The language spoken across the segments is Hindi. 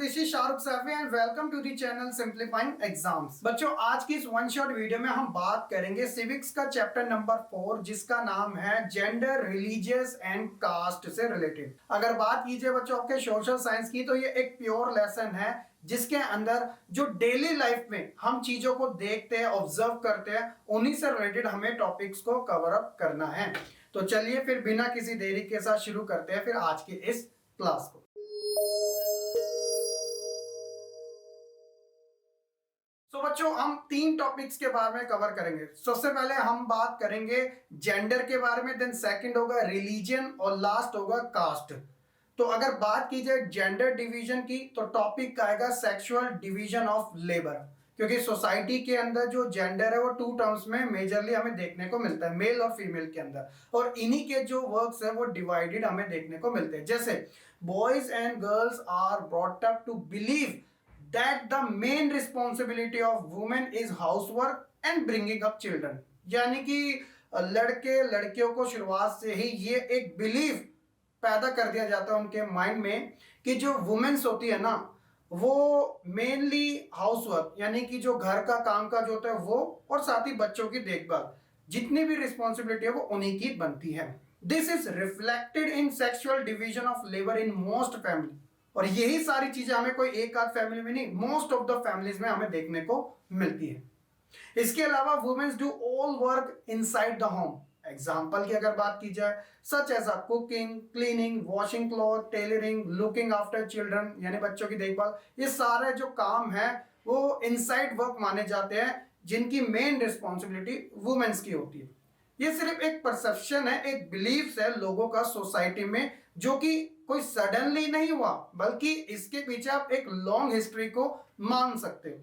This is Shahrukh Saifi and welcome to the channel simplifying exams. बच्चों, आज की इस वन शॉट वीडियो में हम बात करेंगे सिविक्स का चैप्टर नंबर 4 जिसका नाम है जेंडर, रिलीजियस एंड कास्ट से रिलेटेड। अगर बात कीजिए बच्चों आपके सोशल साइंस की, तो ये एक प्योर लेसन है जिसके अंदर जो डेली लाइफ में हम चीजों को देखते हैं, ऑब्जर्व करते हैं, उन्हीं से रिलेटेड हमें टॉपिक्स को कवर अप करना है। तो चलिए फिर बिना किसी देरी के साथ शुरू करते हैं फिर आज की इस क्लास को। तो बच्चों, हम 3 टॉपिक्स के बारे में कवर करेंगे। सबसे पहले हम बात करेंगे जेंडर के बारे में, देन सेकंड होगा रिलीजन और लास्ट होगा कास्ट। तो अगर बात की जाए जेंडर डिवीजन की, तो टॉपिक आएगा सेक्सुअल डिवीजन ऑफ लेबर, क्योंकि सोसाइटी के अंदर जो जेंडर है वो 2 टर्म्स में मेजरली हमें देखने को मिलता है, मेल और फीमेल के अंदर, और इन्हीं के जो वर्क्स है वो डिवाइडेड हमें देखने को मिलते हैं। जैसे boys and girls are brought up to believe that the main responsibility of women is housework and bringing up children। यानी कि लड़के लड़कियों को शुरुआत से ही ये एक बिलीव पैदा कर दिया जाता है उनके माइंड में कि जो वुमेन्स होती है ना, वो मेनली हाउसवर्क यानी कि जो घर का काम काज होता है वो, और साथ ही बच्चों की देखभाल, जितनी भी रिस्पॉन्सिबिलिटी है वो उन्हीं की बनती है। This is reflected in sexual division of labour in most family. और यही सारी चीजें हमें कोई एक आध फैमिली में नहीं, मोस्ट ऑफ द फैमिलीज में हमें देखने को मिलती है। इसके अलावा womens do all work inside the home. Example की अगर बात की जाए, such as cooking, cleaning, washing cloth, tailoring, looking after children यानी बच्चों की देखभाल, ये सारे जो काम है वो इनसाइड वर्क माने जाते हैं, जिनकी मेन रिस्पॉन्सिबिलिटी वुमेन्स की होती है। ये सिर्फ एक परसेप्शन है, एक बिलीफ है लोगों का सोसाइटी में, जो कि कोई सडनली नहीं हुआ, बल्कि इसके पीछे आप एक लॉन्ग हिस्ट्री को मान सकते हो।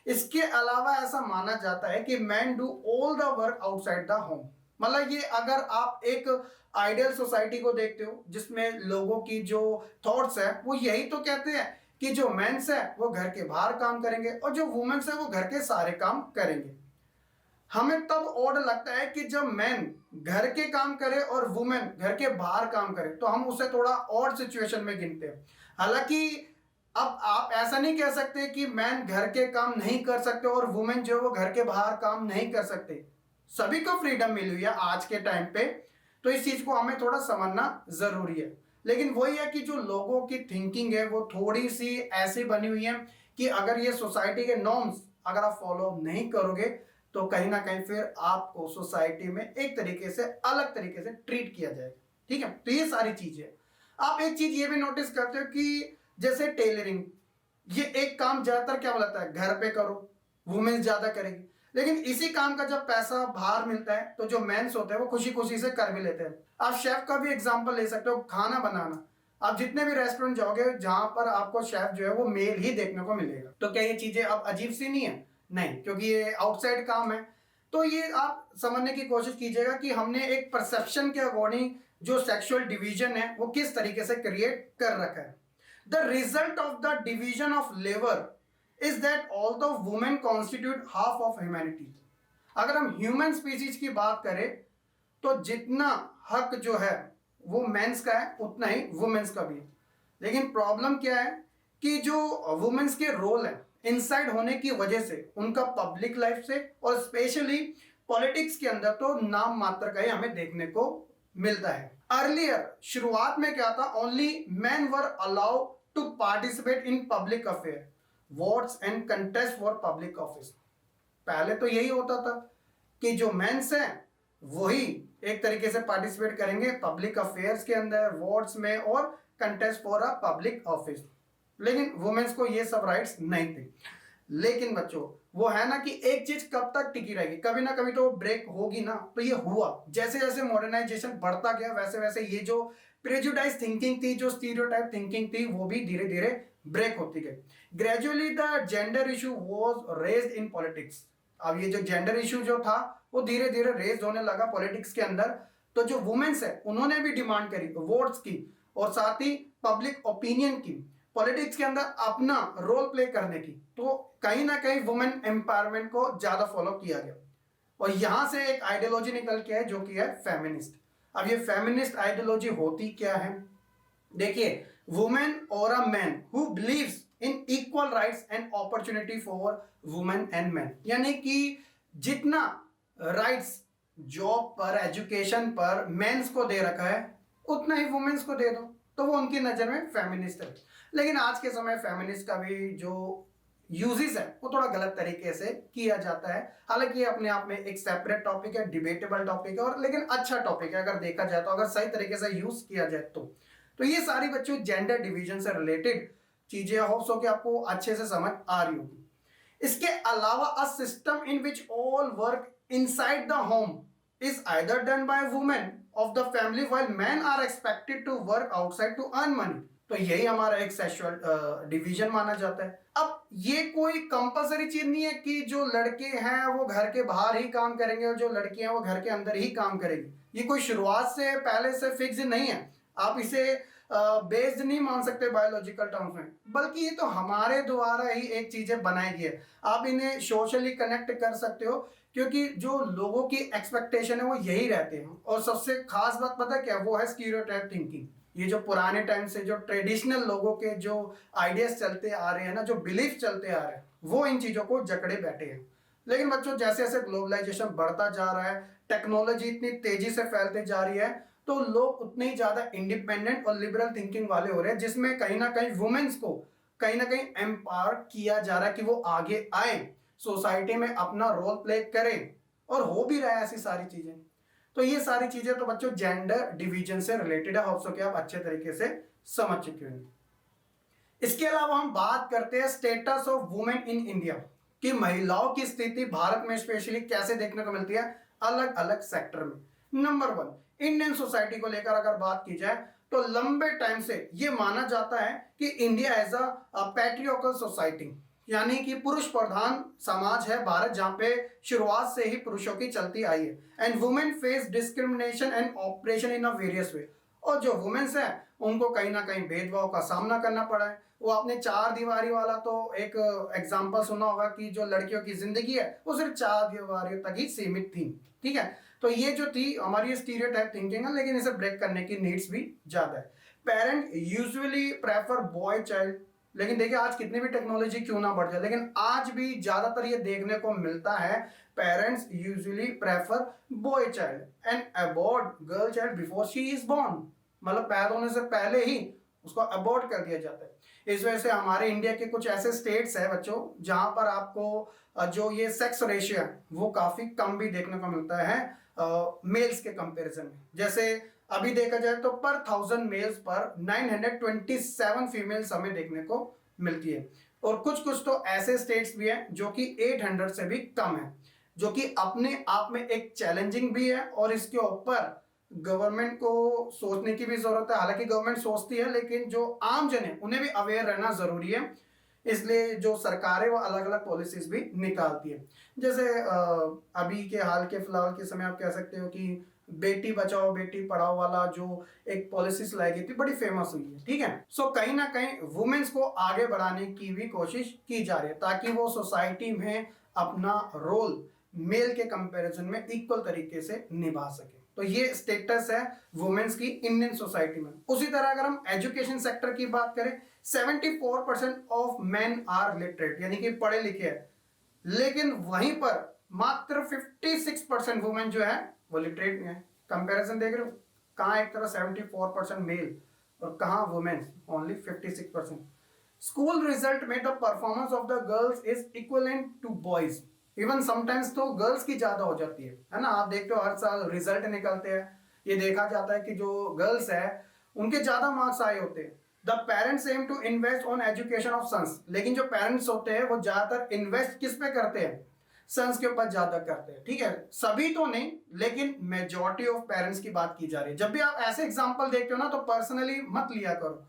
इसके अलावा ऐसा माना जाता है कि man do all the work outside the home. मतलब ये अगर आप एक आइडियल सोसाइटी को देखते हो जिसमें लोगों की जो थॉट्स है वो यही तो कहते हैं कि जो मेंस है वो घर के बाहर काम करेंगे और जो वुमेन्स है वो घर के सारे काम करेंगे। हमें तब ऑड लगता है कि जब मैन घर के काम करे और वुमेन घर के बाहर काम करे, तो हम उसे थोड़ा ऑड सिचुएशन में गिनते हैं। हालांकि अब आप ऐसा नहीं कह सकते कि मैन घर के काम नहीं कर सकते और वुमेन जो है वो घर के बाहर काम नहीं कर सकते। सभी को फ्रीडम मिली हुई है आज के टाइम पे, तो इस चीज को हमें थोड़ा समझना जरूरी है। लेकिन वही है कि जो लोगों की थिंकिंग है वो थोड़ी सी ऐसी बनी हुई है कि अगर ये सोसाइटी के नॉर्म्स अगर आप फॉलो नहीं करोगे तो कहीं ना कहीं फिर आपको सोसाइटी में एक तरीके से अलग तरीके से ट्रीट किया जाएगा। ठीक है, तो ये सारी चीजें आप एक चीज ये भी नोटिस करते हो कि जैसे टेलरिंग, ये एक काम ज्यादातर क्या बोलता है घर पे करो, वुमेन्स ज्यादा करेगी, लेकिन इसी काम का जब पैसा बाहर मिलता है तो जो मेंस होते हैं वो खुशी खुशी से कर भी लेते हैं। आप शेफ का भी एग्जांपल ले सकते हो, खाना बनाना, आप जितने भी रेस्टोरेंट जाओगे जहां पर आपको शेफ जो है वो मेल ही देखने को मिलेगा। तो क्या ये चीजें अब अजीब सी नहीं है? नहीं, क्योंकि ये आउटसाइड काम है। तो ये आप समझने की कोशिश कीजिएगा कि हमने एक परसेप्शन के अकॉर्डिंग जो सेक्सुअल डिवीजन है वो किस तरीके से क्रिएट कर रखा है। The result of the division of labour is that although women constitute half of humanity. अगर हम ह्यूमन स्पीसीज की बात करें तो जितना हक जो है वो मेंस का है उतना ही वुमेन्स का भी है। लेकिन प्रॉब्लम क्या है कि जो वुमेन्स के रोल है इनसाइड होने की वजह से उनका पब्लिक लाइफ से और स्पेशली पॉलिटिक्स के अंदर तो नाम मात्र का ही हमें देखने को मिलता है। अर्लियर शुरुआत में क्या था, only man were allowed to participate in public affair, votes and contest for public office. पहले तो यही होता था कि जो मेंस हैं वही एक तरीके से पार्टिसिपेट करेंगे पब्लिक अफेयर्स के अंदर, वोट्स में और contest for a public office, लेकिन वुमेन्स को ये सब राइट्स नहीं थे। लेकिन बच्चों वो है ना कि एक चीज कब तक टिकी रहेगी, कभी ना कभी तो ब्रेक होगी ना। तो ये हुआ, जैसे जैसे मॉडर्नाइजेशन बढ़ता गया वैसे वैसे ये जो प्रेजुडाइज थिंकिंग थी, जो स्टीरियोटाइप थिंकिंग थी, वो भी धीरे धीरे ब्रेक होती गई। Gradually the gender issue was raised in politics. अब ये जो जेंडर इशू जो था वो धीरे धीरे रेज होने लगा पॉलिटिक्स के अंदर। तो जो वुमेन्स है उन्होंने भी डिमांड करी वोट्स की और साथ ही पब्लिक ओपिनियन की, पॉलिटिक्स के अंदर अपना रोल प्ले करने की। तो कहीं ना कहीं वुमेन एम्पावरमेंट को ज्यादा फॉलो किया गया और यहां से एक आइडियोलॉजी निकल के है जो कि है फेमिनिस्ट। अब ये फेमिनिस्ट आइडियोलॉजी होती क्या है? देखिए, वुमेन और a man who believes in equal rights and opportunity for women and man, यानी कि जितना राइट्स जॉब पर, एजुकेशन पर मेंस को दे रखा है उतना ही वुमेन्स को दे दो, तो वो उनकी नजर में फेमिनिस्ट है। लेकिन आज के समय फेमिनिस्ट का भी जो यूजेस है वो थोड़ा गलत तरीके से किया जाता है। हालांकि ये अपने आप में एक सेपरेट टॉपिक है, डिबेटेबल टॉपिक है, और लेकिन अच्छा टॉपिक है अगर देखा जाए तो, अगर सही तरीके से यूज किया जाए तो ये सारी बच्चों जेंडर डिवीजन से रिलेटेड चीजें होप्स हो कि आपको अच्छे से समझ आ रही होगी। इसके अलावा a system in which all work inside the home is either done by women of the family while men are expected to work outside to earn money। तो यही हमारा एक सेक्सुअल डिवीजन माना जाता है। अब ये कोई कंपलसरी चीज नहीं है कि जो लड़के हैं वो घर के बाहर ही काम करेंगे और जो लड़कियां हैं वो घर के अंदर ही काम करेंगी। ये कोई शुरुआत से पहले से फिक्स नहीं है, आप इसे बेस्ड नहीं मान सकते बायोलॉजिकल टर्म्स में, बल्कि ये तो हमारे द्वारा ही एक चीजें बनाई गई है। आप इन्हें सोशली कनेक्ट कर सकते हो क्योंकि जो लोगों की एक्सपेक्टेशन है वो यही रहते हैं। और सबसे खास बात पता है क्या, वो है स्टीरियोटाइप थिंकिंग। ये जो पुराने टाइम से जो ट्रेडिशनल लोगों के जो आइडियाज चलते आ रहे हैं ना, जो बिलीफ चलते आ रहे हैं, वो इन चीजों को जकड़े बैठे हैं। लेकिन बच्चों जैसे जैसे ग्लोबलाइजेशन बढ़ता जा रहा है, टेक्नोलॉजी इतनी तेजी से फैलते जा रही है, तो लोग उतने ही ज्यादा इंडिपेंडेंट और लिबरल थिंकिंग वाले हो रहे हैं, जिसमें कहीं ना कहीं वुमेन्स को कहीं ना कहीं एम्पावर किया जा रहा है कि वो आगे आए, सोसाइटी में अपना रोल प्ले करें, और हो भी रहा है ऐसी सारी चीजें। तो ये सारी चीजें तो बच्चों जेंडर डिवीजन से रिलेटेड है, होप्स कि आप अच्छे तरीके से समझ चुके होंगे। इसके अलावा हम बात करते हैं status of women in India, कि महिलाओं की स्थिति भारत में स्पेशली कैसे देखने को मिलती है अलग अलग सेक्टर में। नंबर 1, इंडियन सोसाइटी को लेकर अगर बात की जाए तो लंबे टाइम से ये माना जाता है कि इंडिया एज अ पैट्रियोकल सोसाइटी, यानी कि पुरुष प्रधान समाज है भारत, जहां पे शुरुआत से ही पुरुषों की चलती आई है। And women face discrimination and operation in a various वे, और जो वुमेन्स है उनको कहीं ना कहीं भेदभाव का सामना करना पड़ा है। वो आपने चार दीवारी वाला तो एक एग्जांपल सुना होगा कि जो लड़कियों की जिंदगी है वो सिर्फ चार दीवारियों तक ही सीमित थी, ठीक है। तो ये जो थी हमारी स्टीरियोटाइप थिंकिंग है, लेकिन इसे ब्रेक करने की नीड्स भी ज्यादा है। Parent usually prefer boy child, लेकिन देखिए आज कितनी भी टेक्नोलॉजी क्यों ना बढ़ जाए, लेकिन आज भी ज्यादातर ये देखने को मिलता है parents usually prefer boy child and abort girl child before she is born, मतलब पैदा होने से पहले ही उसको अबॉर्ट कर दिया जाता है। इस वजह से हमारे इंडिया के कुछ ऐसे स्टेट्स है बच्चों जहां पर आपको जो ये सेक्स रेशियो है वो काफी कम भी देखने को मिलता है मेल्स के कंपैरिजन में। जैसे अभी देखा जाए तो पर 1000 मेल्स पर 927 फीमेल्स हमें देखने को मिलती है, और कुछ कुछ तो ऐसे स्टेट्स भी हैं जो कि 800 से भी कम है, जो कि अपने आप में एक चैलेंजिंग भी है। और इसके ऊपर गवर्नमेंट को सोचने की भी जरूरत है। हालांकि गवर्नमेंट सोचती है, लेकिन जो आम जन है उन्हें भी अवेयर रहना जरूरी है, इसलिए जो सरकारें वो अलग अलग पॉलिसीज भी निकालती है। जैसे अभी के हाल के फिलहाल के समय आप कह सकते हो कि बेटी बचाओ बेटी पढ़ाओ वाला जो एक पॉलिसीज लाई गई थी, बड़ी फेमस हुई है, ठीक है। सो कहीं ना कहीं वुमेन्स को आगे बढ़ाने की भी कोशिश की जा रही है, ताकि वो सोसाइटी में अपना रोल मेल के कंपैरिजन में इक्वल तरीके से निभा सके। तो ये स्टेटस है वुमेन्स की इंडियन सोसाइटी में। उसी तरह अगर हम एजुकेशन सेक्टर की बात करें, 74% ऑफ मेन आर लिटरेट, यानी कि पढ़े लिखे हैं, लेकिन वहीं पर मात्र 56% वुमेन जो है वो लिटरेट नहीं है। कंपैरिजन देख रहे हो, कहाँ एक तरफ 74% मेल और कहाँ वुमेन ओनली 56%। स्कूल रिजल्ट में the performance of the girls is equivalent to boys, even sometimes तो गर्ल्स की ज्यादा हो जाती है ना। आप देखते हो हर साल रिजल्ट निकलते हैं, ये देखा जाता है कि जो गर्ल्स है उनके ज्यादा मार्क्स आए होते हैं। The parents aim to invest on education of sons, लेकिन जो पेरेंट्स होते हैं वो ज्यादातर इन्वेस्ट किस पे करते हैं, सन्स के ऊपर ज्यादा करते हैं, ठीक है। सभी तो नहीं, लेकिन मेजॉरिटी ऑफ पेरेंट्स की बात की जा रही है। जब भी आप ऐसे एग्जाम्पल देखते हो ना तो पर्सनली मत लिया करो,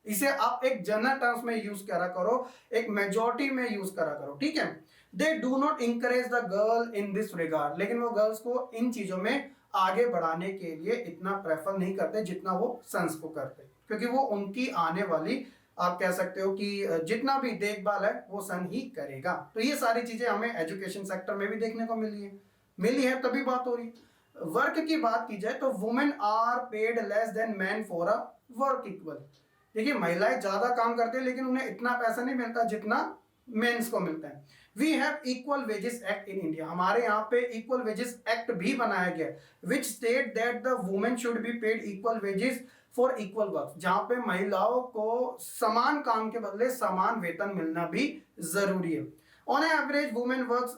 इसे आप एक जनरल टर्म्स में यूज करा करो, एक मेजॉरिटी में यूज करा करो, ठीक है। They do not encourage the girl in this regard, लेकिन वो गर्ल्स को इन चीजों में आगे बढ़ाने के लिए इतना प्रेफर नहीं करते जितना वो सन्स को करते, क्योंकि वो उनकी आने वाली आप कह सकते हो कि जितना भी देखभाल है वो सन ही करेगा। तो ये सारी चीजें हमें एजुकेशन सेक्टर में भी देखने को मिली है तभी बात हो रही। वर्क की बात की जाए तो women are paid less than man for a work equal, देखिए महिलाएं ज्यादा काम करती है लेकिन उन्हें इतना पैसा नहीं मिलता जितना मेंस को मिलता है। We have equal wages act in India, हमारे यहाँ पे इक्वल वेजेस एक्ट भी बनाया गया which state that the women should be paid equal wages for equal work, जहाँ पे महिलाओं को समान काम के बदले समान वेतन मिलना भी जरूरी है। On average women works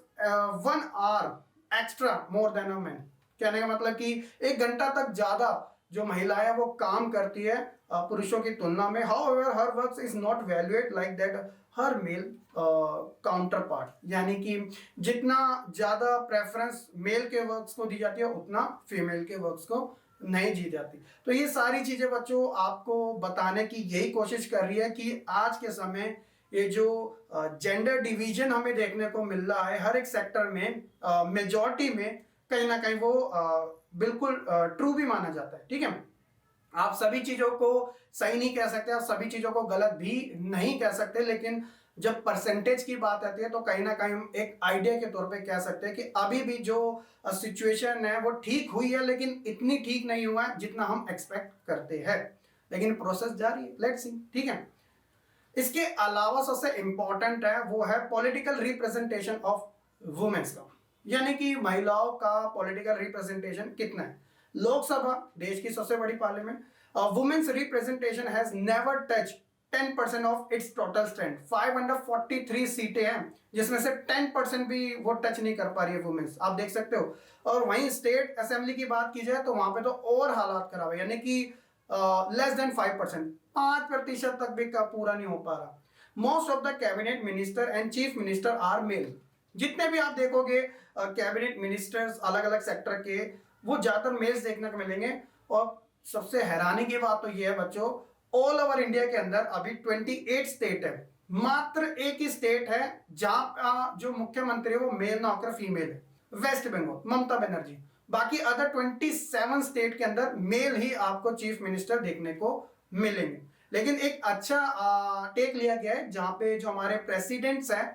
1 hour extra more than a man, कहने का मतलब कि 1 घंटा तक ज्यादा जो महिलाएं वो काम करती है पुरुषों की तुलना में। However her work is not valuated like that her male counterpart, यानी कि जितना ज्यादा प्रेफरेंस मेल के वर्क्स को दी जाती है उतना फीमेल के वर्क्स को नहीं दी जाती। तो ये सारी चीजें बच्चों आपको बताने की यही कोशिश कर रही है कि आज के समय ये जो जेंडर डिवीजन हमें देखने को मिल रहा है हर एक सेक्टर में, मेजॉरिटी में कहीं ना कहीं वो बिल्कुल ट्रू भी माना जाता है। ठीक है, आप सभी चीजों को सही नहीं कह सकते, आप सभी चीजों को गलत भी नहीं कह सकते, लेकिन जब परसेंटेज की बात आती है तो कहीं ना कहीं हम एक आइडिया के तौर पे कह सकते हैं कि अभी भी जो सिचुएशन है वो ठीक हुई है, लेकिन इतनी ठीक नहीं हुआ है जितना हम एक्सपेक्ट करते हैं, लेकिन प्रोसेस जारी है, लेट्स सी। ठीक है, इसके अलावा सबसे इंपॉर्टेंट है वो है पॉलिटिकल रिप्रेजेंटेशन ऑफ वुमेन्स का, यानी कि महिलाओं का पॉलिटिकल रिप्रेजेंटेशन कितना है। लोकसभा देश की सबसे बड़ी parliament, womens representation has never touch 10% of its total strength. 543 सीटें हैं जिसमें से 10% भी वो टच नहीं कर पा रही है वुमेन्स, आप देख सकते हो। और वहीं स्टेट असेंबली की बात की जाए तो वहां पे तो और हालात खराब है, यानी कि लेस देन 5%, 5% तक भी का पूरा नहीं हो पा रहा। Most of the cabinet minister and chief minister are male, जितने भी आप देखोगे कैबिनेट मिनिस्टर्स अलग अलग सेक्टर के वो ज्यादातर मेल्स देखने को मिलेंगे। और सबसे हैरानी की बात तो ये है बच्चों, ऑल ओवर इंडिया के अंदर अभी 28 स्टेट है, मात्र एक ही स्टेट है जहां जो मुख्यमंत्री है वो मेल ना होकर फीमेल है, वेस्ट बंगाल, ममता बनर्जी। बाकी अदर 27 स्टेट के अंदर मेल ही आपको चीफ मिनिस्टर देखने को मिलेंगे। लेकिन एक अच्छा टेक लिया गया है जहां पे जो हमारे प्रेसिडेंट्स हैं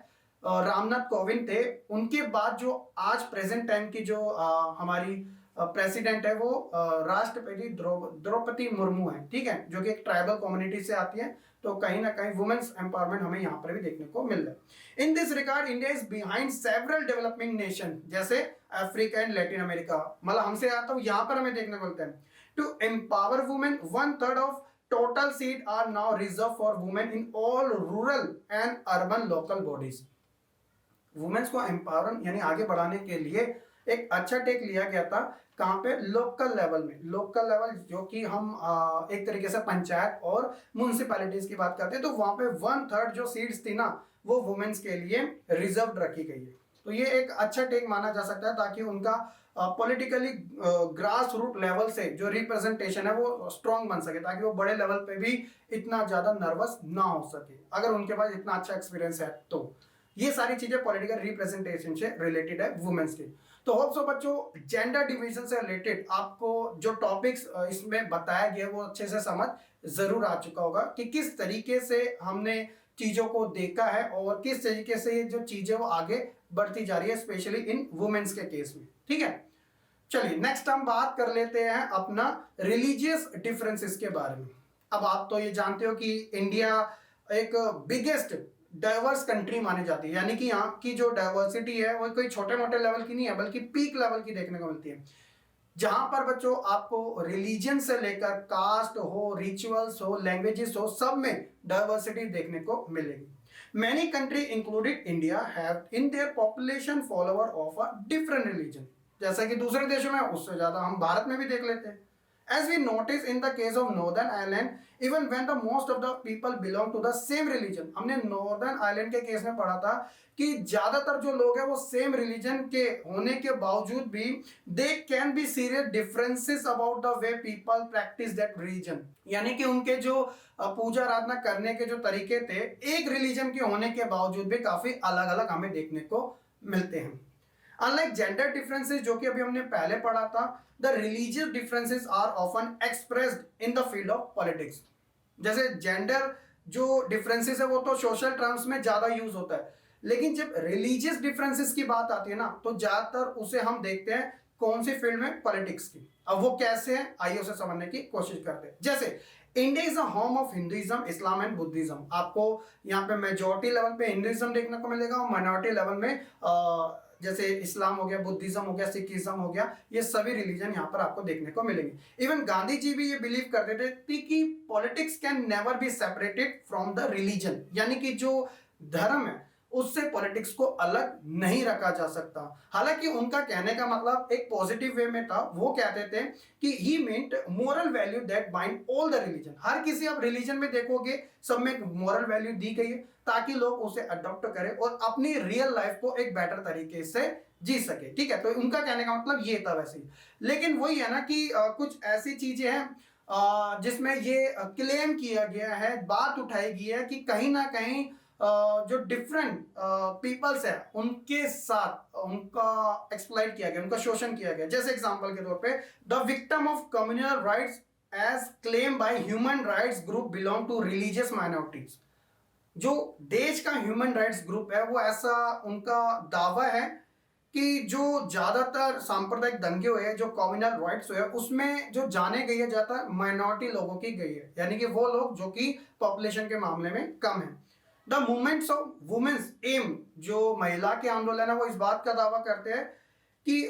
रामनाथ कोविंद थे, उनके बाद जो आज प्रेजेंट टाइम की जो हमारी प्रेसिडेंट है वो राष्ट्रपति द्रौपदी मुर्मू है। ठीक है, जो कि एक ट्राइबल कम्युनिटी से आती है, तो कहीं ना कहीं वुमेन्स एम्पावरमेंट हमें यहाँ पर भी देखने को मिल रहा है। In this regard India is behind several developing nation जैसे अफ्रीका एंड लैटिन अमेरिका, मतलब हमसे आता हूँ यहाँ पर हमें देखने को मिलता है। To empower women 1/3 of total seat are now reserve for women in all rural and urban local bodies. Womens को एम्पावर यानी आगे बढ़ाने के लिए एक अच्छा टेक लिया गया था, कहाँ पे, लोकल लेवल में। लोकल लेवल जो कि हम एक तरीके से पंचायत और म्यूनिसिपैलिटीज की बात करते हैं, तो वहां पे 1/3 जो सीट्स थी ना वो वुमेन्स के लिए रिजर्व रखी गई है। तो ये एक अच्छा टेक माना जा सकता है ताकि उनका पॉलिटिकली ग्रास रूट लेवल से जो रिप्रेजेंटेशन है वो स्ट्रॉन्ग बन सके, ताकि वो बड़े लेवल पे भी इतना ज्यादा नर्वस ना हो सके, अगर उनके पास इतना अच्छा एक्सपीरियंस है। तो ये सारी चीजें पॉलिटिकल रिप्रेजेंटेशन से रिलेटेड है वुमेन्स की। तो होप सो बच्चों जेंडर डिवीजन से रिलेटेड आपको जो टॉपिक्स इसमें बताया गया वो अच्छे से समझ जरूर आ चुका होगा कि किस तरीके से हमने चीजों को देखा है और किस तरीके से जो चीजें वो आगे बढ़ती जा रही है, स्पेशली इन वुमेन्स के केस में। ठीक है, चलिए नेक्स्ट हम बात कर लेते हैं अपना रिलीजियस डिफरेंसेस के बारे में। अब आप तो ये जानते हो कि इंडिया एक बिगेस्ट डाइवर्स कंट्री मानी जाती है, यानी कि यहाँ की जो डाइवर्सिटी है वो कोई छोटे मोटे लेवल की नहीं है बल्कि पीक लेवल की देखने को मिलती है, जहां पर बच्चों आपको रिलीजन से लेकर कास्ट हो, रिचुअल्स हो, लैंग्वेजेस हो, सब में डाइवर्सिटी देखने को मिलेगी। Many country included India have in their population follower of a different religion, जैसा कि दूसरे देशों में उससे ज्यादा हम भारत में भी देख लेते हैं। As we notice in the case of Northern Ireland, even when the most of the people belong to the same religion, हमने Northern Ireland के केस में पढ़ा था कि ज्यादातर जो लोग हैं वो सेम रिलीजन के होने के बावजूद भी they can be serious differences about the way people practice that religion, यानी कि उनके जो पूजा आराधना करने के जो तरीके थे एक रिलीजन के होने के बावजूद भी काफी अलग अलग हमें देखने को मिलते हैं। Unlike gender differences जो कि अभी हमने पहले पढ़ा था, the religious differences are often expressed in the field of politics। जैसे जेंडर जो डिफरेंसेस है वो तो सोशल टर्म्स में ज्यादा यूज होता है, लेकिन जब रिलीजियस डिफरेंसेस की बात आती है ना तो ज्यादातर उसे हम देखते हैं कौन सी फील्ड में, पॉलिटिक्स की। अब वो कैसे है आइए उसे समझने की कोशिश करते हैं। जैसे India is a home of Hinduism, Islam and Buddhism. आपको यहाँ पे मेजोरिटी लेवल पे हिंदुइज्म देखने को मिलेगा और माइनॉरिटी लेवल में जैसे इस्लाम हो गया, बुद्धिज्म हो गया, सिखिज्म हो गया, ये सभी रिलीजन यहाँ पर आपको देखने को मिलेंगे। इवन गांधी जी भी ये बिलीव करते थे कि politics can never be separated from the religion, यानी कि जो धर्म है उससे पॉलिटिक्स को अलग नहीं रखा जा सकता। हालांकि उनका कहने का मतलब एक पॉजिटिव वे में था। वो कहते थे कि he meant moral value that bind all the religion. हर किसी आप रिलीजन में देखोगे सब में मोरल वैल्यू दी गई है ताकि लोग उसे अडॉप्ट करें और अपनी रियल लाइफ को एक बेटर तरीके से जी सके। ठीक है, तो उनका कहने का मतलब ये था वैसे ही। लेकिन वही है ना कि कुछ ऐसी चीजें हैं जिसमें ये क्लेम किया गया है, बात उठाई गई है कि कहीं ना कहीं जो डिफरेंट पीपल्स है उनके साथ उनका एक्सप्लॉइट किया गया, उनका शोषण किया गया। जैसे एग्जांपल के तौर पे the victim of communal riots as claim by human rights group belong to religious minorities. जो देश का ह्यूमन राइट्स ग्रुप है वो ऐसा उनका दावा है कि जो ज्यादातर सांप्रदायिक दंगे हुए हैं, जो कम्युनल राइट्स हुए, उसमें जो जाने गई है ज्यादातर माइनॉरिटी लोगों की गई है, यानी कि वो लोग जो कि पॉपुलेशन के मामले में कम है। The movements of womens aim, जो महिला के आंदोलन है, वो इस बात का दावा करते हैं कि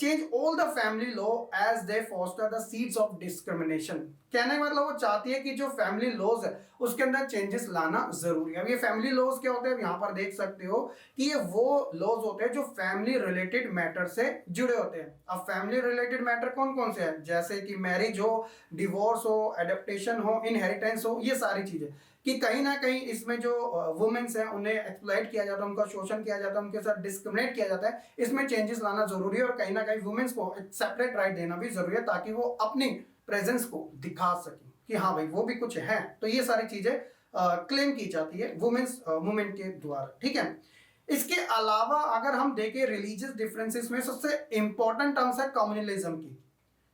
change all the family law as they foster the seeds of discrimination. कहने का मतलब वो चाहती है कि जो फैमिली लॉज है उसके अंदर चेंजेस लाना जरूरी है। अब ये फैमिली लॉज क्या होते हैं, यहाँ पर देख सकते हो कि ये वो लॉज होते हैं जो फैमिली रिलेटेड मैटर से जुड़े होते हैं। अब फैमिली रिलेटेड मैटर कौन कौन से हैं, जैसे कि मैरिज हो, डिवोर्स हो, एडेप्टेशन हो, इनहेरिटेंस हो, ये सारी चीजें कि कहीं ना कहीं इसमें जो वुमेन्स हैं उन्हें एक्सप्लॉइट किया जाता है, उनका शोषण किया जाता है, उनके साथ डिस्क्रिमिनेट किया जाता है। इसमें चेंजेस लाना जरूरी है और कहीं ना कहीं वुमेन्स को एक सेपरेट राइट देना भी जरूरी है ताकि वो अपनी प्रेजेंस को दिखा सके कि हाँ भाई वो भी कुछ है। तो ये सारी चीजें क्लेम की जाती है वुमेन्स मूवमेंट के द्वारा। ठीक है, इसके अलावा अगर हम देखें रिलीजियस डिफरेंसेस में सबसे इंपॉर्टेंट टर्म्स है कम्युनलिज्म की,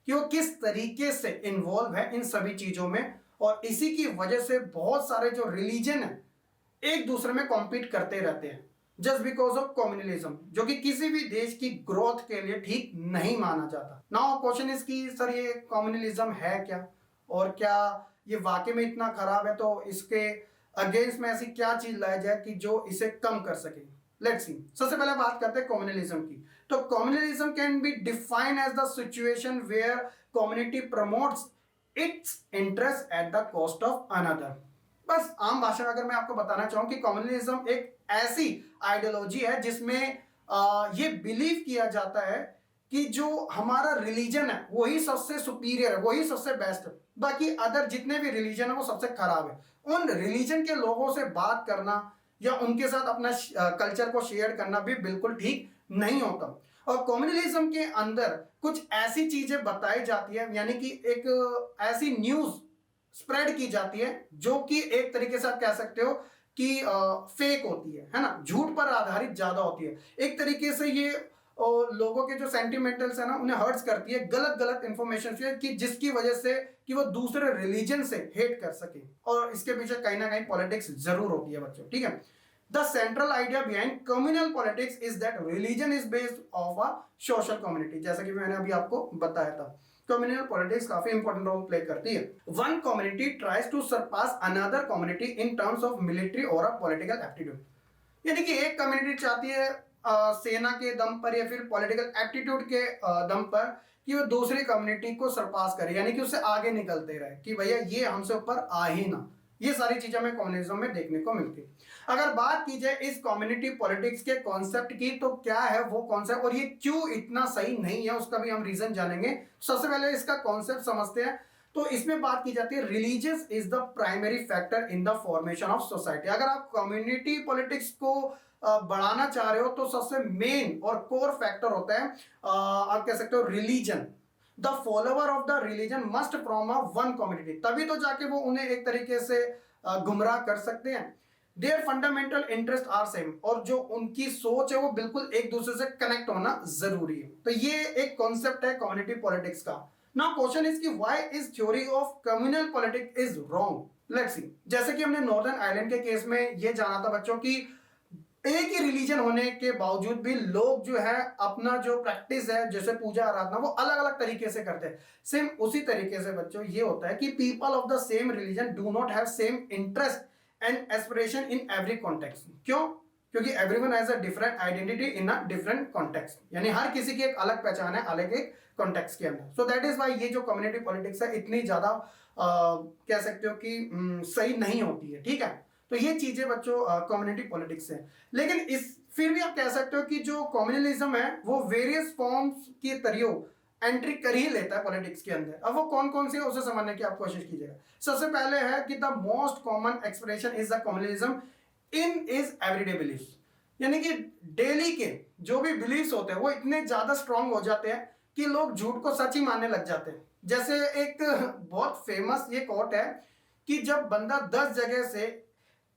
कि वो किस तरीके से इन्वॉल्व है इन सभी चीजों में। और इसी की वजह से बहुत सारे जो रिलीजन है एक दूसरे में कॉम्पीट करते रहते हैं जस्ट बिकॉज ऑफ कम्युनलिज्म, जो कि किसी भी देश की ग्रोथ के लिए ठीक नहीं माना जाता। नाउ क्वेश्चन इज कि सर ये कम्युनलिज्म है क्या और क्या ये वाकई में इतना खराब है, तो इसके अगेंस्ट में ऐसी क्या चीज लाई जाए कि जो इसे कम कर सके। लेट्स सी, सबसे पहले बात करते हैं कम्युनलिज्म की। तो communalism can be defined as the situation where community promotes its interest at the cost of another. बस आम भाषा में अगर मैं आपको बताना चाहूं कि कम्युनलिज्म एक ऐसी आइडियोलॉजी है जिसमें ये बिलीव किया जाता है कि जो हमारा रिलीजन है वही सबसे सुपीरियर है, वही सबसे बेस्ट है, बाकी अदर जितने भी रिलीजन है वो सबसे खराब है। उन रिलीजन के लोगों से बात करना या उनके साथ अपना कल्चर को शेयर करना भी बिल्कुल ठीक नहीं होता। और कम्युनलिज्म के अंदर कुछ ऐसी चीजें बताई जाती है, यानी कि एक ऐसी न्यूज स्प्रेड की जाती है जो कि एक तरीके से आप कह सकते हो कि फेक होती है ना, झूठ पर आधारित ज्यादा होती है। एक तरीके से ये लोगों के जो सेंटिमेंटल्स है ना उन्हें हर्ट्स करती है, गलत गलत इंफॉर्मेशन से, कि जिसकी वजह से कि वो दूसरे रिलीजन से हेट कर सके। और इसके पीछे कहीं ना कहीं पॉलिटिक्स जरूर होती है बच्चों। ठीक है, the central idea behind communal politics is that religion is based of a social community। जैसा कि मैंने अभी आपको बताया था, communal politics काफी इंपॉर्टेंट रोल प्ले करती है। one community tries to surpass another community in terms of military or a political aptitude। यानी कि एक कम्युनिटी चाहती है सेना के दम पर या फिर पॉलिटिकल एप्टीट्यूड के दम पर कि वो दूसरी कम्युनिटी को सरपास करे, यानी कि उससे आगे निकलते रहे कि भैया ये हमसे ऊपर आ ही ना। ये सारी चीजें हमें कम्युनिज्म में देखने को मिलती है। अगर बात की जाए इस कम्युनिटी पॉलिटिक्स के कॉन्सेप्ट की, तो क्या है वो कॉन्सेप्ट और ये क्यों इतना सही नहीं है उसका भी हम रीजन जानेंगे। सबसे पहले इसका कॉन्सेप्ट समझते हैं। तो इसमें बात की जाती है religious is the primary factor in the formation of society. अगर आप कम्युनिटी पॉलिटिक्स को बढ़ाना चाह रहे हो तो सबसे मेन और कोर फैक्टर होता है आप कह सकते हो religion. The follower of the religion must from a one community, तभी तो जाके वो उन्हें एक तरीके से गुमराह कर सकते हैं। Their fundamental interest are same, और जो उनकी सोच है वो बिल्कुल एक दूसरे से कनेक्ट होना जरूरी है। तो ये एक कॉन्सेप्ट है कम्युनिटी पॉलिटिक्स का। नाउ क्वेश्चन इज कि why is theory of communal politics is wrong. Let's see, जैसे कि हमने नॉर्दर्न आयरलैंड के केस में ये जाना था बच्चों की एक ही रिलीजन होने के बावजूद भी लोग जो है अपना जो प्रैक्टिस है जैसे पूजा आराधना वो अलग अलग तरीके से करते हैं। सेम उसी तरीके से बच्चों ये होता है कि people of the same religion do not have same interest and aspiration in every context. क्यों? क्योंकि everyone has a different identity in a different context, यानी हर किसी की एक अलग पहचान है अलग एक कॉन्टेक्स्ट के अंदर। सो दैट इज वाई ये जो कम्युनिटी पॉलिटिक्स है इतनी ज्यादा कह सकते हो कि सही नहीं होती है। ठीक है, तो ये चीजें बच्चों कम्युनिटी पॉलिटिक्स है। लेकिन इस फिर भी आप कह सकते हो कि जो कम्युनलिज्म है वो वेरियस फॉर्म्स के तरियो एंट्री कर ही लेता है पॉलिटिक्स के अंदर। अब वो कौन कौन सी है उसे समझने की आप कोशिश कीजिएगा। सबसे पहले है कि the most common expression is the communalism in is everyday belief, यानी कि डेली के जो भी बिलीव्स होते हैं वो इतने ज्यादा स्ट्रांग हो जाते हैं कि लोग झूठ को सच ही मानने लग जाते हैं। जैसे एक बहुत फेमस ये कोट है कि जब बंदा 10 जगह से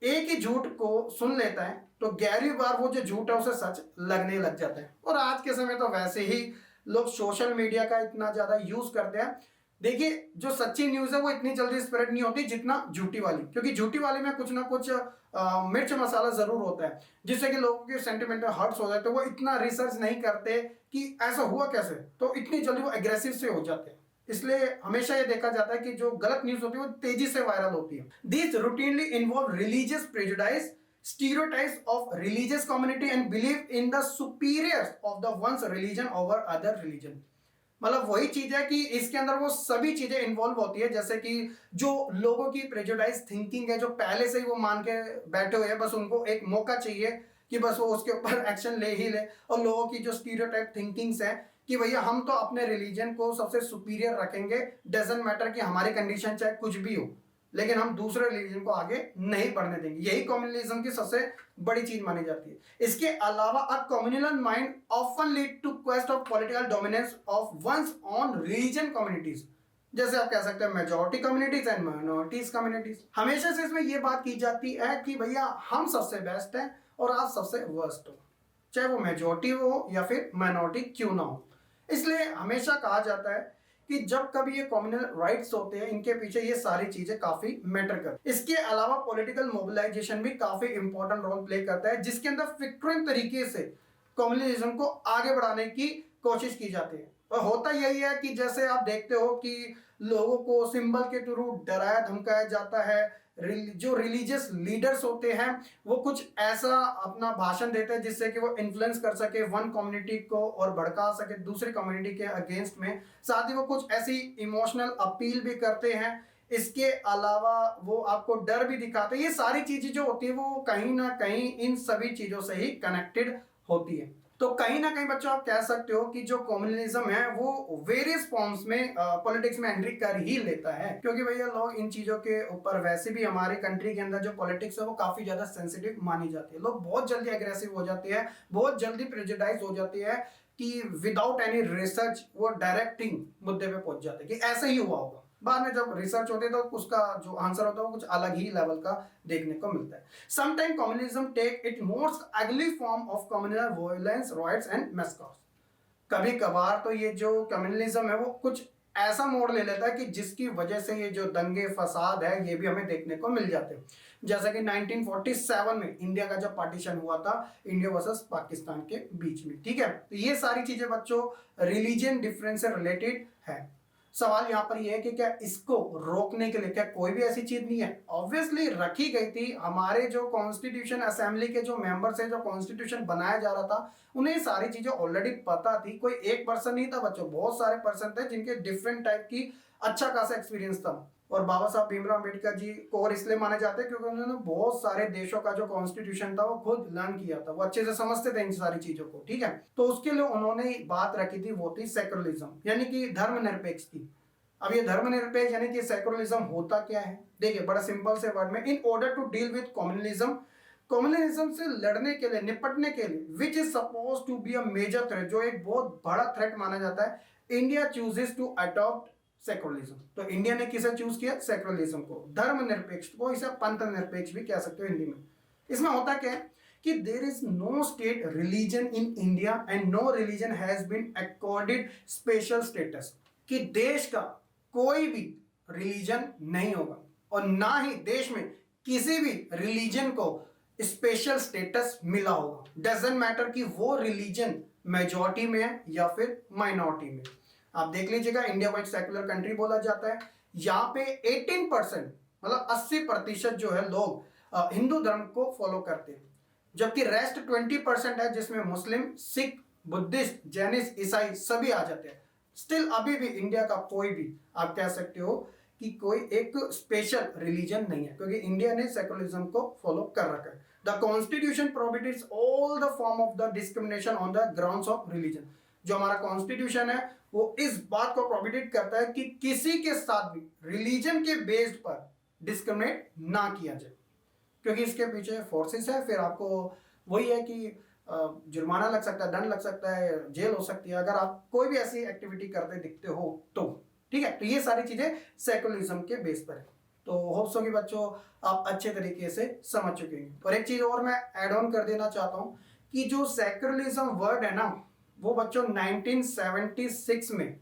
एक ही झूठ को सुन लेता है तो 11वीं बार वो जो झूठ है उसे सच लगने लग जाता है। और आज के समय तो वैसे ही लोग सोशल मीडिया का इतना ज्यादा यूज करते हैं। देखिए जो सच्ची न्यूज है वो इतनी जल्दी स्प्रेड नहीं होती जितना झूठी वाली, क्योंकि झूठी वाली में कुछ ना कुछ मिर्च मसाला जरूर होता है जिससे कि लोगों के सेंटिमेंटल हर्ट्स हो जाते हैं। वो इतना रिसर्च नहीं करते कि ऐसा हुआ कैसे, तो इतनी जल्दी वो एग्रेसिव से हो जाते हैं। इसलिए हमेशा ये देखा जाता है कि जो गलत न्यूज होती है वो तेजी से वायरल होती है। This routinely involve religious prejudice, stereotypes of religious community and belief in the superiors of the one's religion over other religion। मतलब वही चीज है कि इसके अंदर वो सभी चीजें इन्वॉल्व होती है, जैसे कि जो लोगों की प्रेजुडाइज थिंकिंग है जो पहले से ही वो मान के बैठे हुए हैं, बस उनको एक मौका चाहिए कि बस वो उसके ऊपर एक्शन ले ही ले। और लोगों की जो स्टीरियोटाइप थिंकिंग्स है कि भैया हम तो अपने रिलीजन को सबसे सुपीरियर रखेंगे, डजंट मैटर कि हमारी कंडीशन चाहे कुछ भी हो, लेकिन हम दूसरे रिलीजन को आगे नहीं बढ़ने देंगे। यही कम्युनलिज्म की सबसे बड़ी चीज मानी जाती है। इसके अलावा a communal mind often lead to quest of political dominance of one's own religion communities, जैसे आप कह सकते हैं majority communities and minorities communities. हमेशा से इसमें यह बात की जाती है कि भैया हम सबसे बेस्ट हैं और आप सबसे वर्स्ट हो, चाहे वो मेजॉरिटी हो या फिर माइनॉरिटी क्यों ना हो। इसलिए हमेशा कहा जाता है कि जब कभी ये कम्युनल राइट्स होते हैं इनके पीछे ये सारी चीजें काफी मैटर करती है। इसके अलावा पॉलिटिकल मोबिलाइजेशन भी काफी इंपॉर्टेंट रोल प्ले करता है, जिसके अंदर फ्रीक्वेंट तरीके से कम्युनलिज्म को आगे बढ़ाने की कोशिश की जाती है। और होता यही है कि जैसे आप देखते हो कि लोगों को सिंबल के थ्रू डराया धमकाया जाता है। जो रिलीजियस लीडर्स होते हैं वो कुछ ऐसा अपना भाषण देते हैं जिससे कि वो इन्फ्लुएंस कर सके वन कम्युनिटी को और भड़का सके दूसरी कम्युनिटी के अगेंस्ट में। साथ ही वो कुछ ऐसी इमोशनल अपील भी करते हैं। इसके अलावा वो आपको डर भी दिखाते हैं। ये सारी चीजें जो होती है वो कहीं ना कहीं इन सभी चीजों से ही कनेक्टेड होती है। तो कहीं ना कहीं बच्चों आप कह सकते हो कि जो कम्युनलिज्म है वो वेरियस फॉर्म्स में पॉलिटिक्स में एंट्री कर ही लेता है, क्योंकि भैया लोग इन चीजों के ऊपर वैसे भी हमारे कंट्री के अंदर जो पॉलिटिक्स है वो काफी ज्यादा सेंसिटिव मानी जाती है। लोग बहुत जल्दी एग्रेसिव हो जाते हैं, बहुत जल्दी प्रेजुडाइज हो जाती है कि विदाउट एनी रिसर्च वो डायरेक्टिंग मुद्दे पे पहुंच जाते हैं कि ऐसे ही हुआ होगा। बाद में जब रिसर्च होती है तो उसका जो आंसर होता है वो कुछ अलग ही लेवल का देखने को मिलता है। Sometime communalism take it most ugly form of communal violence, riots and massacres. कभी कभार तो ये जो कम्युनलिज्म है वो कुछ ऐसा मोड़ ले लेता है कि जिसकी वजह से ये जो दंगे फसाद है ये भी हमें देखने को मिल जाते हैं। जैसा कि 1947 में इंडिया का जब पार्टीशन हुआ था इंडिया वर्सेस पाकिस्तान के बीच में। ठीक है, तो ये सारी चीजें बच्चों रिलीजियन डिफरेंस से रिलेटेड है। सवाल यहाँ पर यह है कि क्या इसको रोकने के लिए क्या कोई भी ऐसी चीज नहीं है? ऑब्वियसली रखी गई थी। हमारे जो कॉन्स्टिट्यूशन असेंबली के जो मेंबर्स हैं, जो कॉन्स्टिट्यूशन बनाया जा रहा था, उन्हें ये सारी चीजें ऑलरेडी पता थी। कोई एक पर्सन नहीं था बच्चों, बहुत सारे पर्सन थे जिनके डिफरेंट टाइप की अच्छा खासा एक्सपीरियंस था। और बाबा साहब भीमराव अम्बेडकर जी को और इसलिए माने जाते हैं क्योंकि उन्होंने बहुत सारे देशों का जो कॉन्स्टिट्यूशन था वो खुद लर्न किया था, वो अच्छे से समझते थे इन सारी चीजों को। ठीक है, तो उसके लिए उन्होंने बात रखी थी वो थी सेक्युलरिज्म, यानी कि धर्मनिरपेक्ष की। अब ये धर्मनिरपेक्ष यानी कि सेक्युलरिज्म होता क्या है? देखिए बड़ा सिंपल से वर्ड में, in order to deal with communalism, communalism से लड़ने के लिए, निपटने के लिए, which is suppose to be a major threat, जो एक बहुत बड़ा थ्रेट माना जाता है, India chooses to adopt secularism. तो इंडिया ने किसे चूज किया? सेक्युलरिज्म को, धर्मनिरपेक्ष को। इसे पंथ निरपेक्ष भी कह सकते हो हिंदी में। इसमें होता क्या है कि there is no state religion in India and no religion has been accorded special status, कि देश का कोई भी रिलीजन नहीं होगा और ना ही देश में किसी भी रिलीजन को स्पेशल स्टेटस मिला होगा, डजेंट मैटर कि वो रिलीजन मेजॉरिटी में है या फिर माइनॉरिटी में। आप देख लीजिएगा, इंडिया को एक सेकुलर कंट्री बोला जाता है, यहाँ पे 18% मतलब 80% जो है लोग हिंदू धर्म को फॉलो करते हैं, जबकि रेस्ट 20% है जिसमें मुस्लिम, सिख, बुद्धिस्ट, जैनिस्ट, ईसाई सभी आ जाते हैं। स्टिल अभी भी इंडिया का कोई भी आप कह सकते हो कि कोई एक स्पेशल रिलीजन नहीं है, क्योंकि इंडिया ने सेकुलरिज्म को फॉलो कर रखा है। The constitution prohibits all the form of the discrimination on the grounds of religion. जो हमारा कॉन्स्टिट्यूशन है वो इस बात को प्रोहिबिट करता है कि किसी के साथ भी रिलीजन के बेस्ड पर डिस्क्रिमिनेट ना किया जाए, क्योंकि इसके पीछे फोर्सेस है। फिर आपको वही है कि जुर्माना लग सकता है, दंड लग सकता है, जेल हो सकती है अगर आप कोई भी ऐसी एक्टिविटी करते दिखते हो तो। ठीक है, तो ये सारी चीजें सेकुलरिज्म के बेस पर है। तो होप्स हो कि बच्चों आप अच्छे तरीके से समझ चुके हैं। और एक चीज और मैं ऐड ऑन कर देना चाहता हूं कि जो सेकुलरिज्म वर्ड है ना, वो बच्चों 1976 में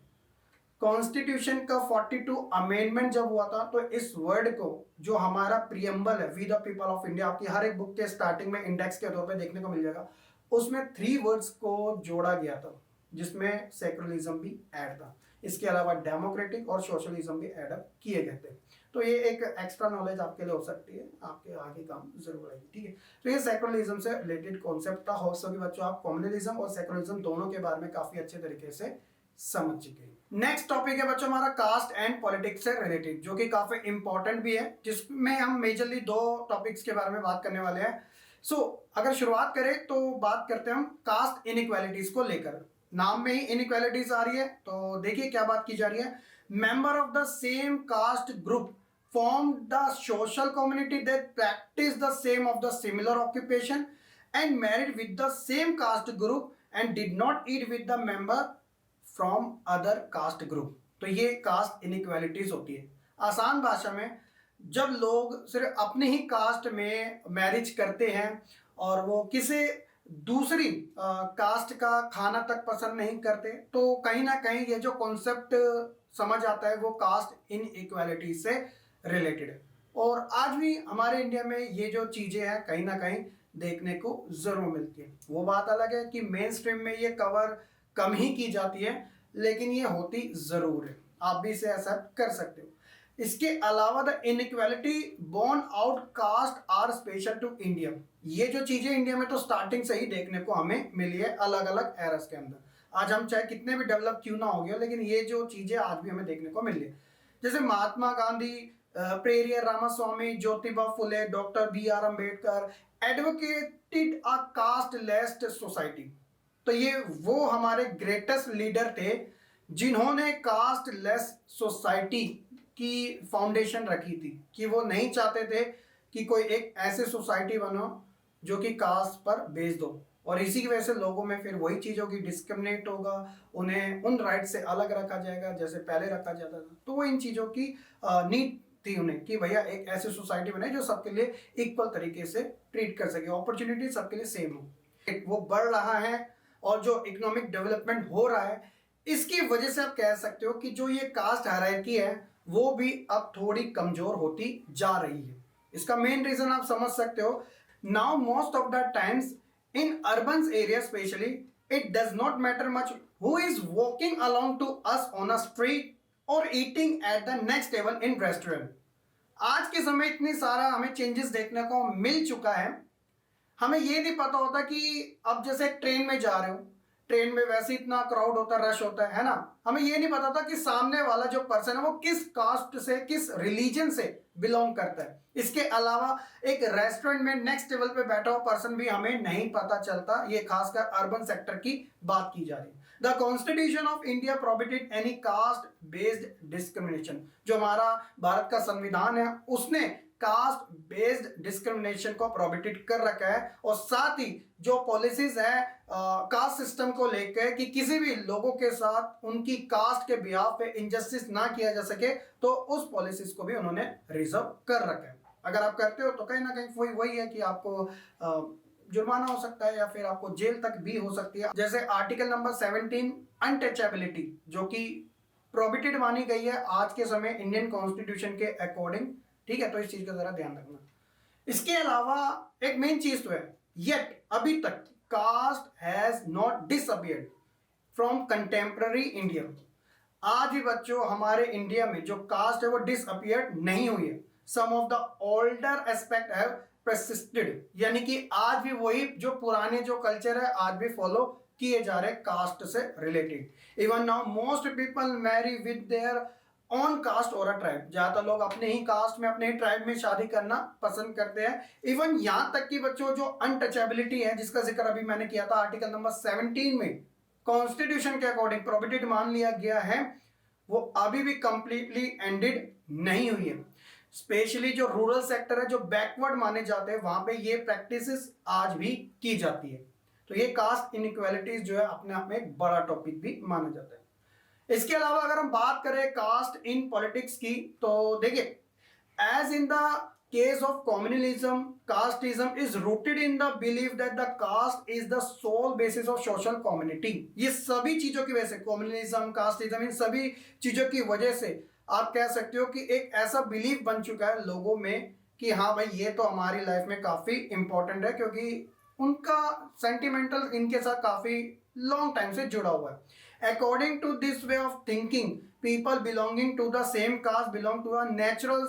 कॉन्स्टिट्यूशन का 42 अमेंडमेंट जब हुआ था, तो इस वर्ड को जो हमारा प्रियम्बल है we the people of India, आपकी हर एक बुक के स्टार्टिंग में इंडेक्स के तौर पे देखने को मिल जाएगा, उसमें 3 वर्ड्स को जोड़ा गया था जिसमें सेकुलरिज्म भी ऐड था। इसके अलावा डेमोक्रेटिक और सोशलिज्म भी ऐड अप किए गए थे। तो ये एक एक्स्ट्रा नॉलेज आपके लिए हो सकती है, आपके आगे काम जरूर आएगी। ठीक है, तो ये सेकुलरिज्म से रिलेटेड कॉन्सेप्ट था। होप्स हो कि बच्चों आप कम्युनलिज्म और सेकुलरिज्म दोनों के बारे में काफी अच्छे तरीके से समझ चुके हैं। नेक्स्ट टॉपिक है बच्चों हमारा कास्ट एंड पॉलिटिक्स से रिलेटेड, जो कि काफी इंपॉर्टेंट भी है, जिसमें हम मेजरली 2 टॉपिक्स के बारे में बात करने वाले हैं। अगर शुरुआत करें तो बात करते हैं हम कास्ट इनइक्वालिटीज को लेकर। नाम में ही इनइक्वालिटीज आ रही है, तो देखिए क्या बात की जा रही है। Member of the same caste group form the social community that practice the same of the similar occupation and married with the same caste group and did not eat with the member from other caste group. तो ये कास्ट इनइक्वालिटीज होती है। आसान भाषा में जब लोग सिर्फ अपने ही कास्ट में मैरिज करते हैं और वो किसी दूसरी कास्ट का खाना तक पसंद नहीं करते, तो कहीं ना कहीं ये जो कॉन्सेप्ट समझ आता है वो कास्ट इनइक्वालिटी से रिलेटेड है। और आज भी हमारे इंडिया में ये जो चीजें हैं कहीं ना कहीं देखने को जरूर मिलती है। वो बात अलग है कि मेन स्ट्रीम में ये कवर कम ही की जाती है, लेकिन ये होती जरूर है, आप भी इसे एक्सेप्ट कर सकते हो। इसके अलावा the inequality born out caste are special to India. ये जो चीजें इंडिया में तो स्टार्टिंग से ही देखने को हमें मिली है अलग अलग एरस के अंदर। आज हम चाहे कितने भी डेवलप क्यों ना हो गए, लेकिन ये जो चीजें आज भी हमें देखने को मिल रही है, जैसे Mahatma Gandhi, Periyar Ramaswamy, Jyotiba Phule, doctor BR Ambedkar advocated अ कास्टलेस सोसाइटी। तो ये वो हमारे ग्रेटेस्ट लीडर थे जिन्होंने कास्टलेस सोसाइटी की फाउंडेशन रखी थी, कि वो नहीं चाहते थे कि कोई एक ऐसे सोसाइटी बनो जो कि कास्ट पर बेस्ड हो, और इसी की वजह से लोगों में फिर वही चीज होगी, डिस्क्रिमिनेट होगा, उन्हें उन राइट से अलग रखा जाएगा जैसे पहले रखा जाता था। तो वो इन चीजों की नीड थी उन्हें कि भैया एक ऐसी सोसाइटी बने जो सबके लिए इक्वल तरीके से ट्रीट कर सके, अपॉर्चुनिटी सबके लिए सेम हो। वो बढ़ रहा है और जो इकोनॉमिक डेवलपमेंट हो रहा है, इसकी वजह से आप कह सकते हो कि जो ये कास्ट हायरार्की है वो भी अब थोड़ी कमजोर होती जा रही है। इसका मेन रीजन आप समझ सकते हो, now most of the times in urban area specially it does not matter much who is walking along to us on a street और eating at the next table in restaurant. आज के समय इतनी सारा हमें चेंजेस देखने को मिल चुका है, हमें ये नहीं पता होता कि अब जैसे ट्रेन में जा रहे हो, ट्रेन में वैसे इतना क्राउड होता है, रश होता है ना, हमें ये नहीं पता था कि सामने वाला जो पर्सन है वो किस कास्ट से, किस रिलीजन से बिलोंग करता है। इसके अलावा एक रेस्टोरेंट में नेक्स्ट टेबल पे बैठा हुआ पर्सन भी हमें नहीं पता चलता। ये खासकर अर्बन सेक्टर की बात की जा रही है। The constitution of India prohibited any caste based discrimination. जो हमारा भारत का संविधान है उसने कास्ट बेस्ड डिस्क्रिमिनेशन को प्रोहिबिटेड कर रखा है, और साथ ही जो पॉलिसीज है कास्ट सिस्टम को लेकर कि किसी भी लोगों के साथ उनकी कास्ट के बिहाफ पे इनजस्टिस ना किया जा सके, तो उस पॉलिसीज को भी उन्होंने रिजर्व कर रखा है। अगर आप करते हो तो कहीं ना कहीं वही है कि आपको जुर्माना हो सकता है या फिर आपको जेल तक भी हो सकती है। जैसे आर्टिकल नंबर 17 अनटचेबिलिटी, जो कि प्रोहिबिटेड मानी गई है आज के समय इंडियन कॉन्स्टिट्यूशन के अकॉर्डिंग। ठीक है, तो इस चीज का जरा ध्यान रखना। इसके अलावा एक मेन चीज तो है, येट अभी तक caste has not disappeared from contemporary India. आज भी बच्चों हमारे इंडिया में जो कास्ट है वो डिसअपियर नहीं हुई है। Some of the older aspect have persisted, यानी कि आज भी वही जो पुराने जो कल्चर है आज भी फॉलो किए जा रहे कास्ट से related. Even now most people marry with their own caste or a tribe, ज्यादातर लोग अपने ही कास्ट में अपने ही ट्राइब में शादी करना पसंद करते हैं। इवन यहां तक कि बच्चों जो अनटचेबिलिटी है जिसका जिक्र अभी मैंने किया था आर्टिकल नंबर 17 में, कॉन्स्टिट्यूशन के अकॉर्डिंग प्रोहिबिटेड मान लिया गया है, वो अभी भी कंप्लीटली एंडेड नहीं हुई है। स्पेशली जो रूरल सेक्टर है जो बैकवर्ड माने जाते हैं वहां पे ये प्रैक्टिसेस आज भी की जाती है। तो ये कास्ट इनइक्वालिटीज जो है अपने आप में एक बड़ा टॉपिक भी माना जाता है। इसके अलावा अगर हम बात करें कास्ट इन पॉलिटिक्स की, तो देखिए as in the case of communalism, casteism is rooted in the belief that the caste is the sole basis of social community। ये सभी चीजों की वजह से communalism, casteism, इन सभी चीजों की वजह से आप कह सकते हो कि एक ऐसा बिलीफ बन चुका है लोगों में कि हाँ भाई ये तो हमारी लाइफ में काफी इंपॉर्टेंट है, क्योंकि उनका सेंटिमेंटल इनके साथ काफी लॉन्ग टाइम से जुड़ा हुआ है। According to this way of thinking, people belonging to the same caste belong to a natural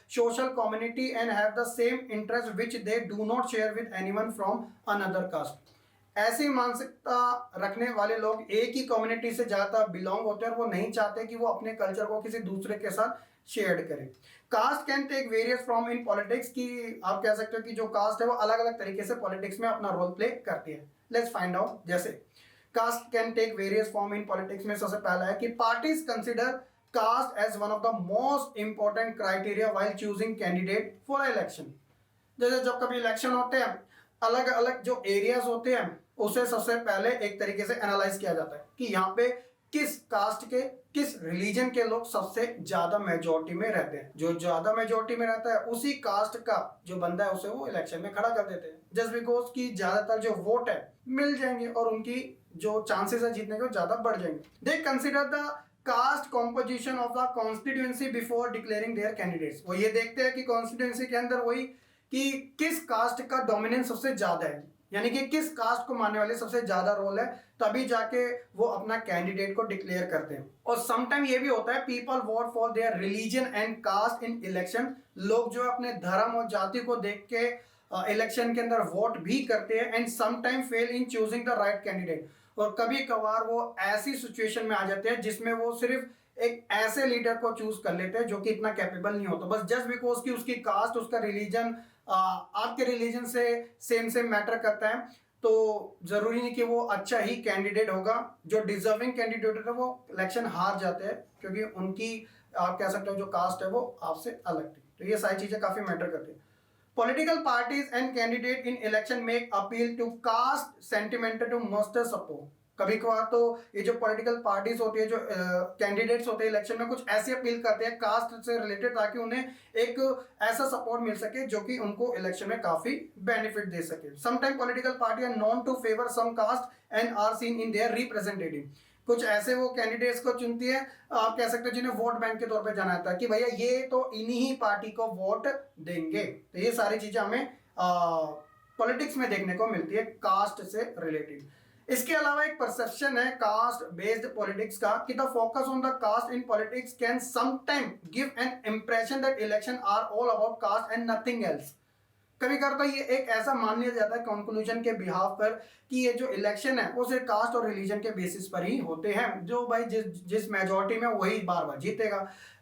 social community and have the same interest which they do not share with anyone from another caste। ऐसी मानसिकता रखने वाले लोग एक ही कम्युनिटी से ज़्यादा बिलोंग होते हैं और वो नहीं चाहते कि वो अपने कल्चर को किसी दूसरे के साथ शेयर करें। Caste can take various from in politics, की आप कह सकते हो कि जो कास्ट है वो अलग अलग तरीके से पॉलिटिक्स में अपना रोल प्ले करती है। Let's find out. जैसे caste can take various form in politics में सबसे पहला है कि parties consider caste as one of the most important criteria while choosing candidate for election. जैसे जब कभी इलेक्शन होते हैं अलग अलग जो एरियाज होते हैं उसे सबसे पहले एक तरीके से एनालाइज किया जाता है कि यहाँ पे किस कास्ट के किस रिलीजन के लोग सबसे ज्यादा मेजोरिटी में रहते हैं। जो ज्यादा मेजोरिटी में रहता है उसी कास्ट का जो बंदा है उसे वो इलेक्शन में खड़ा कर देते हैं, जस्ट बिकॉज की ज्यादातर जो वोट है मिल जाएंगे और उनकी जो चांसेस है जीतने के ज्यादा बढ़ जाएंगे। They consider the caste composition of the constituency before declaring their candidates. वो ये देखते हैं कि कॉन्स्टिट्यूएंसी के अंदर वही कि किस कास्ट का डोमिनेंस सबसे ज्यादा है, यानी कि किस कास्ट को मानने वाले सबसे ज्यादा रोल है, तभी जाके वो अपना कैंडिडेट को डिक्लेयर करते हैं। और समटाइम ये भी होता है people vote for their religion and caste in election. लोग जो अपने धर्म और जाति को देख के इलेक्शन के अंदर वोट भी करते हैं and sometime fail in choosing the right candidate. और कभी कभार वो ऐसी सिचुएशन में आ जाते हैं जिसमें वो सिर्फ एक ऐसे लीडर को चूज कर लेते हैं जो कि इतना कैपेबल नहीं होता, बस जस्ट बिकॉज की उसकी कास्ट उसका रिलीजन आपके रिलीजन से सेम मैटर करता है। तो जरूरी नहीं कि वो अच्छा ही कैंडिडेट होगा। जो डिजर्विंग कैंडिडेट है वो इलेक्शन हार जाते हैं क्योंकि उनकी आप कह सकते हो जो कास्ट है वो आपसे अलग थी। तो ये सारी चीजें काफी मैटर करती है। Political parties and candidate in election make appeal to caste sentiment to muster support। कभी कभार तो ये जो पॉलिटिकल पार्टीज होती है जो कैंडिडेट्स होते हैं इलेक्शन में कुछ ऐसी अपील करते हैं कास्ट से रिलेटेड ताकि उन्हें एक ऐसा सपोर्ट मिल सके जो कि उनको इलेक्शन में काफी बेनिफिट दे सके। Sometime political party are known to favour some caste and are seen in their representative. कुछ ऐसे वो कैंडिडेट्स को चुनती है आप कह सकते हो जिन्हें वोट बैंक के तौर पे जाना जाता है कि भैया ये तो इन्हीं ही पार्टी को वोट देंगे। तो ये सारी चीजें हमें पॉलिटिक्स में देखने को मिलती है कास्ट से रिलेटेड। इसके अलावा एक परसेप्शन है कास्ट बेस्ड पॉलिटिक्स का कि the focus on the caste in politics can sometime give an impression that election are all about caste and nothing else. कभी कभी तो ये एक ऐसा मान लिया जाता है कंक्लूजन के बिहाफ पर कि ये जो इलेक्शन है वो सिर्फ कास्ट और रिलीजन के बेसिस पर ही होते हैं, जो भाई जिस मेजोरिटी में वही बार बार जीतेगा।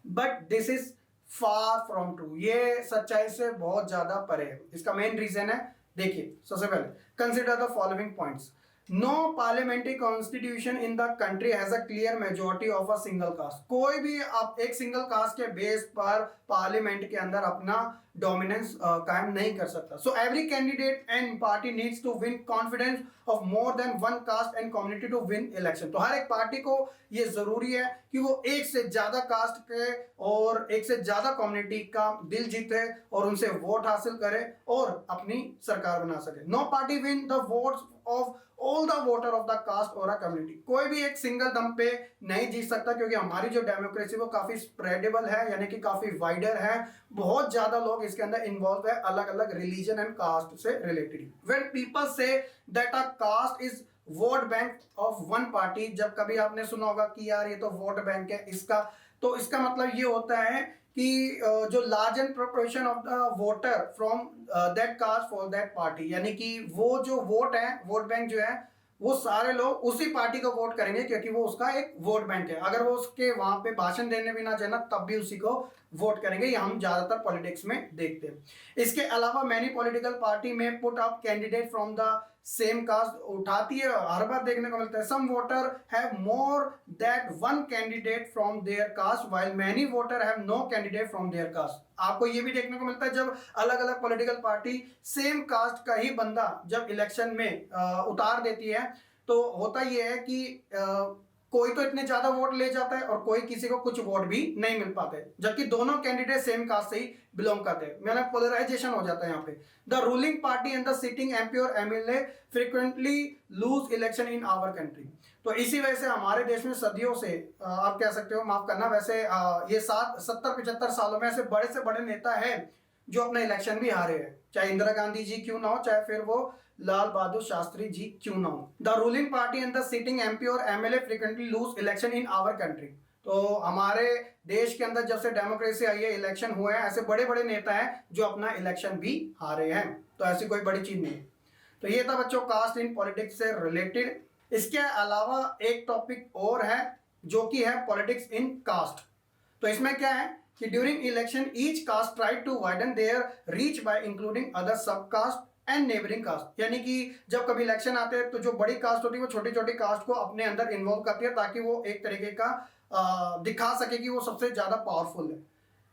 But this is far from true, ये सच्चाई से बहुत ज्यादा परे है। इसका मेन रीजन है, देखिए सबसे पहले consider the following points. No parliamentary constitution in the country has a clear majority of a single caste. कोई भी आप एक सिंगल कास्ट के बेस पर पार्लियामेंट के अंदर अपना डोमिनेंस कायम नहीं कर सकता। So every candidate and party needs to win confidence of more than one caste and community to win election. तो हर एक पार्टी को ये जरूरी है कि वो एक से ज्यादा कास्ट के और एक से ज्यादा कम्युनिटी का दिल जीते और उनसे वोट हासिल करे और अपनी सरकार बना सके। No party win the votes of all the voter of the caste or a community. कोई भी एक सिंगल दम पे नहीं जीत सकता क्योंकि हमारी जो डेमोक्रेसी वो काफी स्प्रेडेबल है, यानी कि काफी वाइडर है। बहुत ज्यादा लोग लोग इसके अंदर इन्वॉल्व है अलग अलग रिलीजन एंड कास्ट से रिलेटेड। When people say that a caste is vote bank of one party, जब कभी आपने सुना होगा कि यार ये तो वोट बैंक है इसका, तो इसका मतलब ये होता है कि जो large and proportion of the voter from that caste for that party, यानी कि वो जो वोट है, वोट बैंक जो है, वो सारे लोग उसी पार्टी को वोट करेंगे क्योंकि वो उसका एक वोट बैंक है। अगर वो उसके वहां पे भाषण देने भी ना जाना तब भी उसी को वोट करेंगे। ये हम ज्यादातर पॉलिटिक्स में देखते हैं। इसके अलावा मैनी पॉलिटिकल पार्टी में put up candidate from the same caste उठाती है, हर बार देखने को मिलता है। Some voter have more that one candidate from their caste while many voter have no candidate from their caste. आपको ये भी देखने को मिलता है जब अलग अलग पॉलिटिकल पार्टी सेम कास्ट का ही बंदा जब इलेक्शन में उतार देती है, तो होता ये है कि कोई तो इतने ज्यादा वोट ले जाता है और कोई किसी को कुछ वोट भी नहीं मिल पाते, जबकि दोनों कैंडिडेट सेम कास्ट से ही बिलोंग करते हैं। मैंने पोलराइजेशन हो जाता है यहाँ पे। The ruling party and the sitting MP और MLA frequently lose election in our country. तो इसी वजह से हमारे देश में सदियों से आप कह सकते हो, माफ करना, वैसे ये 70-75 सालों में ऐसे बड़े से बड़े नेता है जो अपना इलेक्शन भी हारे हैं, चाहे इंदिरा गांधी जी क्यों ना हो, चाहे फिर वो लाल बहादुर शास्त्री जी क्यों ना हो। The ruling party and the sitting MP और MLA frequently lose election in our country. तो हमारे देश के अंदर जब से डेमोक्रेसी आई है, इलेक्शन हुए हैं, ऐसे बड़े बड़े नेता हैं जो अपना इलेक्शन भी हारे हैं। तो ऐसी कोई बड़ी चीज नहीं। तो ये था बच्चों कास्ट इन पॉलिटिक्स से रिलेटेड। इसके अलावा एक टॉपिक और है जो कि है पॉलिटिक्स इन कास्ट। तो इसमें क्या है कि during election each caste try to widen their reach by including other sub caste and neighbouring caste. यानी कि जब कभी इलेक्शन आते हैं तो जो बड़ी कास्ट होती है वो छोटी छोटी कास्ट को अपने अंदर इन्वॉल्व करती है ताकि वो एक तरीके का दिखा सके कि वो सबसे ज्यादा पावरफुल है।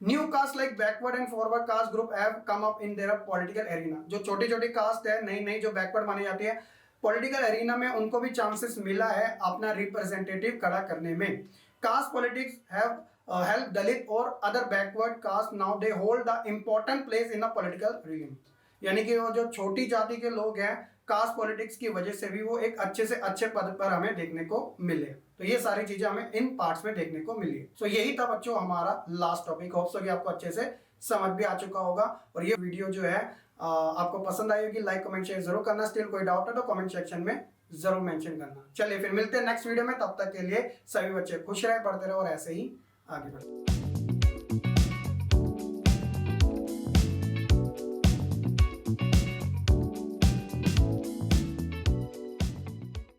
New caste like backward and forward caste group have come up in their political arena. जो छोटी छोटी कास्ट है, नई नई जो बैकवर्ड मानी जाती है पॉलिटिकल एरिना में, उनको भी चांसेस मिला है अपना रिप्रेजेंटेटिव खड़ा करने में। Caste politics have help Dalit or other backward caste, now they hold the important place in the political realm। यानी कि वो जो छोटी जाति के लोग हैं, कास्ट पॉलिटिक्स की वजह से भी वो एक अच्छे से अच्छे पद पर हमें देखने को मिले। तो ये सारी चीजें हमें इन पार्ट्स में देखने को मिली। सो यही था बच्चों हमारा लास्ट टॉपिक। होप सो कि आपको अच्छे से समझ भी आ चुका होगा और ये वीडियो जो है आपको पसंद आई होगी। लाइक कमेंट शेयर जरूर करना। स्टिल कोई डाउट है तो कमेंट सेक्शन में जरूर मेंशन करना। चलिए फिर मिलते हैं नेक्स्ट वीडियो में। तब तक के लिए सभी बच्चे खुश रहे, पढ़ते रहे और ऐसे ही आगे बढ़े।